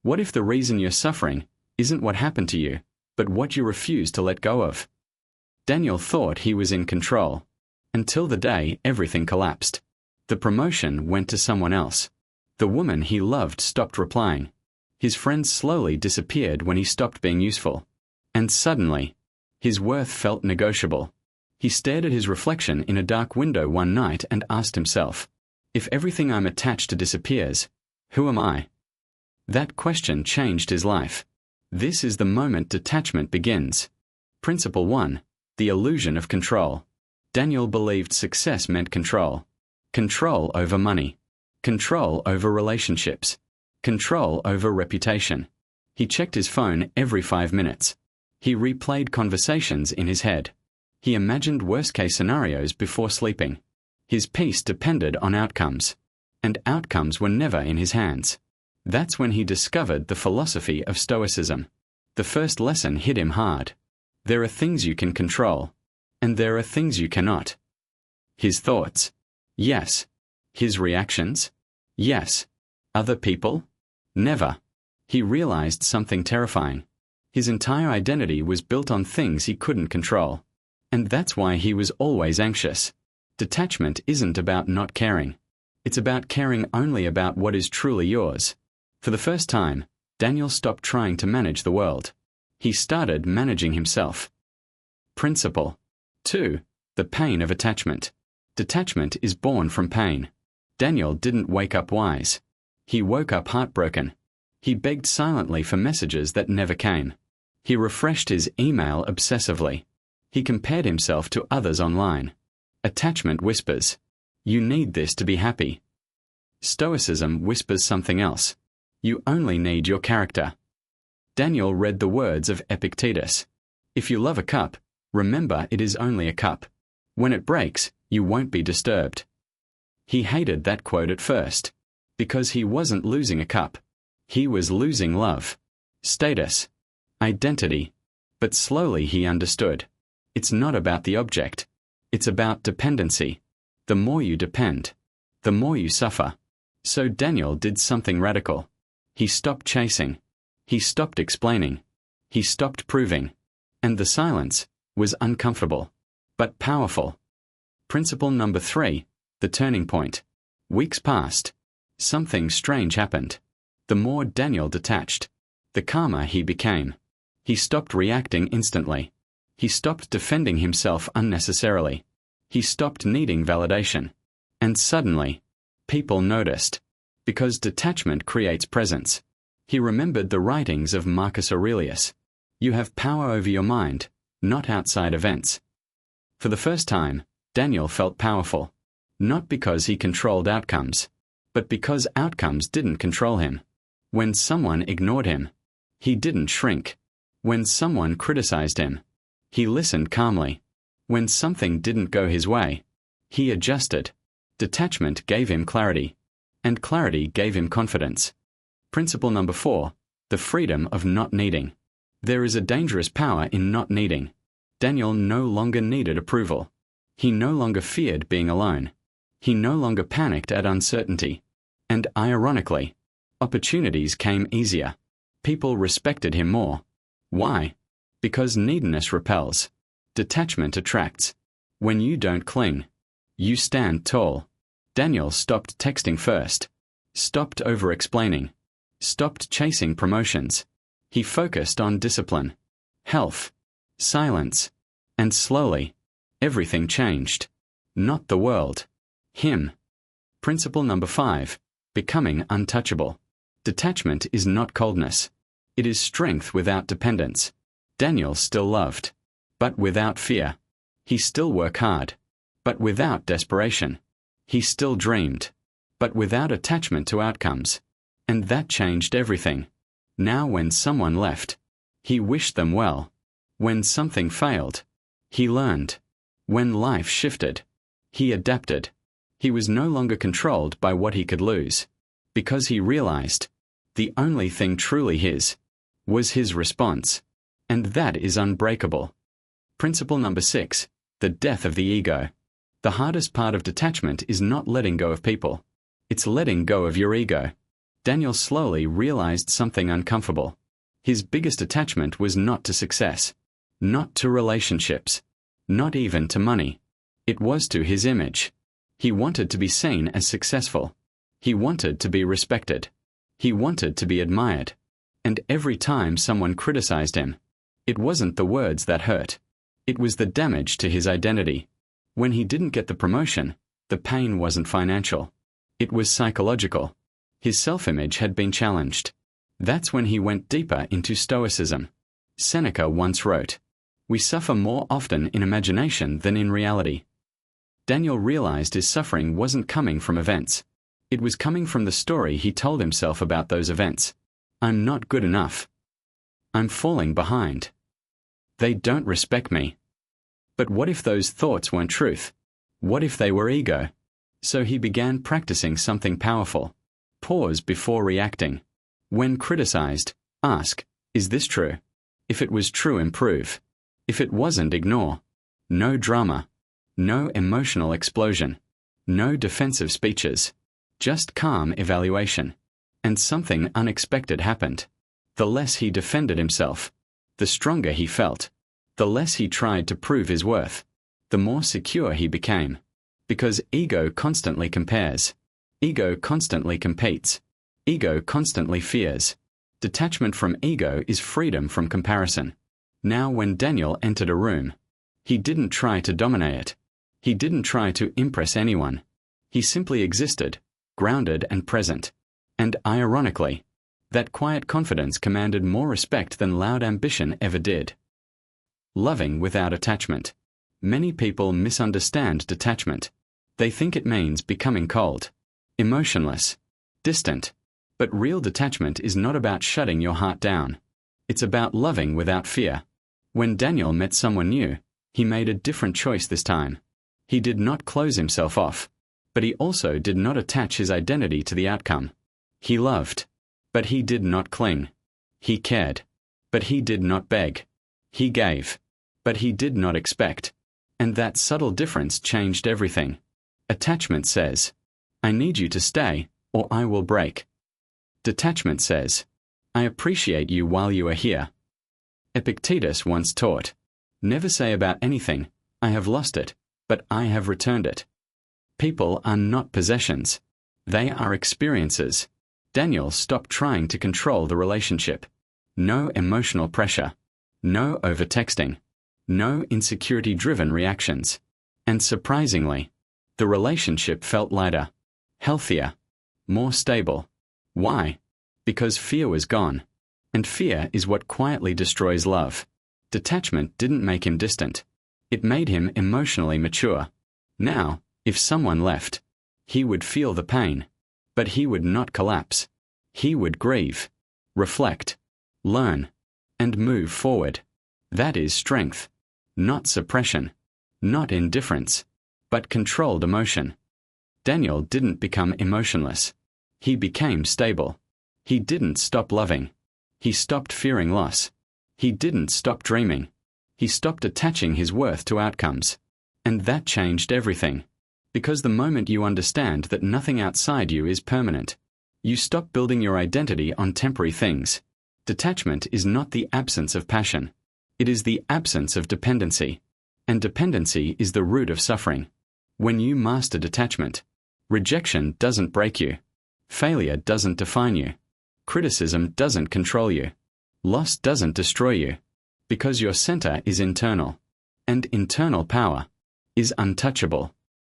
What if the reason you're suffering isn't what happened to you, but what you refuse to let go of? Daniel thought he was in control, until the day everything collapsed. The promotion went to someone else. The woman he loved stopped replying. His friends slowly disappeared when he stopped being useful. And suddenly, his worth felt negotiable. He stared at his reflection in a dark window one night and asked himself, if everything I'm attached to disappears, who am I? That question changed his life. This is the moment detachment begins. Principle 1. The illusion of control. Daniel believed success meant control. Control over money. Control over relationships. Control over reputation. He checked his phone every 5 minutes. He replayed conversations in his head. He imagined worst-case scenarios before sleeping. His peace depended on outcomes. And outcomes were never in his hands. That's when he discovered the philosophy of Stoicism. The first lesson hit him hard. There are things you can control, and there are things you cannot. His thoughts? Yes. His reactions? Yes. Other people? Never. He realized something terrifying. His entire identity was built on things he couldn't control. And that's why he was always anxious. Detachment isn't about not caring. It's about caring only about what is truly yours. For the first time, Daniel stopped trying to manage the world. He started managing himself. Principle 2. The pain of attachment. Detachment is born from pain. Daniel didn't wake up wise. He woke up heartbroken. He begged silently for messages that never came. He refreshed his email obsessively. He compared himself to others online. Attachment whispers, "You need this to be happy." Stoicism whispers something else. You only need your character. Daniel read the words of Epictetus. If you love a cup, remember it is only a cup. When it breaks, you won't be disturbed. He hated that quote at first, because he wasn't losing a cup. He was losing love, status, identity. But slowly he understood. It's not about the object. It's about dependency. The more you depend, the more you suffer. So Daniel did something radical. He stopped chasing. He stopped explaining. He stopped proving. And the silence was uncomfortable, but powerful. Principle number 3, the turning point. Weeks passed. Something strange happened. The more Daniel detached, the calmer he became. He stopped reacting instantly. He stopped defending himself unnecessarily. He stopped needing validation. And suddenly, people noticed. Because detachment creates presence. He remembered the writings of Marcus Aurelius. You have power over your mind, not outside events. For the first time, Daniel felt powerful. Not because he controlled outcomes, but because outcomes didn't control him. When someone ignored him, he didn't shrink. When someone criticized him, he listened calmly. When something didn't go his way, he adjusted. Detachment gave him clarity. And clarity gave him confidence. Principle number 4, the freedom of not needing. There is a dangerous power in not needing. Daniel no longer needed approval. He no longer feared being alone. He no longer panicked at uncertainty. And ironically, opportunities came easier. People respected him more. Why? Because neediness repels. Detachment attracts. When you don't cling, you stand tall. Daniel stopped texting first, stopped over-explaining, stopped chasing promotions. He focused on discipline, health, silence, and slowly, everything changed. Not the world. Him. Principle number 5, becoming untouchable. Detachment is not coldness. It is strength without dependence. Daniel still loved, but without fear. He still worked hard, but without desperation. He still dreamed, but without attachment to outcomes. And that changed everything. Now when someone left, he wished them well. When something failed, he learned. When life shifted, he adapted. He was no longer controlled by what he could lose, because he realized the only thing truly his was his response. And that is unbreakable. Principle number 6, the death of the ego. The hardest part of detachment is not letting go of people. It's letting go of your ego. Daniel slowly realized something uncomfortable. His biggest attachment was not to success, not to relationships, not even to money. It was to his image. He wanted to be seen as successful. He wanted to be respected. He wanted to be admired. And every time someone criticized him, it wasn't the words that hurt. It was the damage to his identity. When he didn't get the promotion, the pain wasn't financial. It was psychological. His self-image had been challenged. That's when he went deeper into Stoicism. Seneca once wrote, "We suffer more often in imagination than in reality." Daniel realized his suffering wasn't coming from events. It was coming from the story he told himself about those events. I'm not good enough. I'm falling behind. They don't respect me. But what if those thoughts weren't truth? What if they were ego? So he began practicing something powerful. Pause before reacting. When criticized, ask, is this true? If it was true, improve. If it wasn't, ignore. No drama. No emotional explosion. No defensive speeches. Just calm evaluation. And something unexpected happened. The less he defended himself, the stronger he felt. The less he tried to prove his worth, the more secure he became. Because ego constantly compares. Ego constantly competes. Ego constantly fears. Detachment from ego is freedom from comparison. Now when Daniel entered a room, he didn't try to dominate it. He didn't try to impress anyone. He simply existed, grounded and present. And ironically, that quiet confidence commanded more respect than loud ambition ever did. Loving without attachment. Many people misunderstand detachment. They think it means becoming cold, emotionless, distant. But real detachment is not about shutting your heart down. It's about loving without fear. When Daniel met someone new, he made a different choice this time. He did not close himself off, but he also did not attach his identity to the outcome. He loved, but he did not cling. He cared, but he did not beg. He gave, but he did not expect. And that subtle difference changed everything. Attachment says, I need you to stay, or I will break. Detachment says, I appreciate you while you are here. Epictetus once taught, never say about anything, I have lost it, but I have returned it. People are not possessions. They are experiences. Daniel stopped trying to control the relationship. No emotional pressure. No overtexting. No insecurity-driven reactions. And surprisingly, the relationship felt lighter, healthier, more stable. Why? Because fear was gone. And fear is what quietly destroys love. Detachment didn't make him distant. It made him emotionally mature. Now, if someone left, he would feel the pain. But he would not collapse. He would grieve, reflect, learn, and move forward. That is strength. Not suppression. Not indifference. But controlled emotion. Daniel didn't become emotionless. He became stable. He didn't stop loving. He stopped fearing loss. He didn't stop dreaming. He stopped attaching his worth to outcomes. And that changed everything. Because the moment you understand that nothing outside you is permanent, you stop building your identity on temporary things. Detachment is not the absence of passion. It is the absence of dependency. And dependency is the root of suffering. When you master detachment, rejection doesn't break you. Failure doesn't define you. Criticism doesn't control you. Loss doesn't destroy you. Because your center is internal. And internal power is untouchable.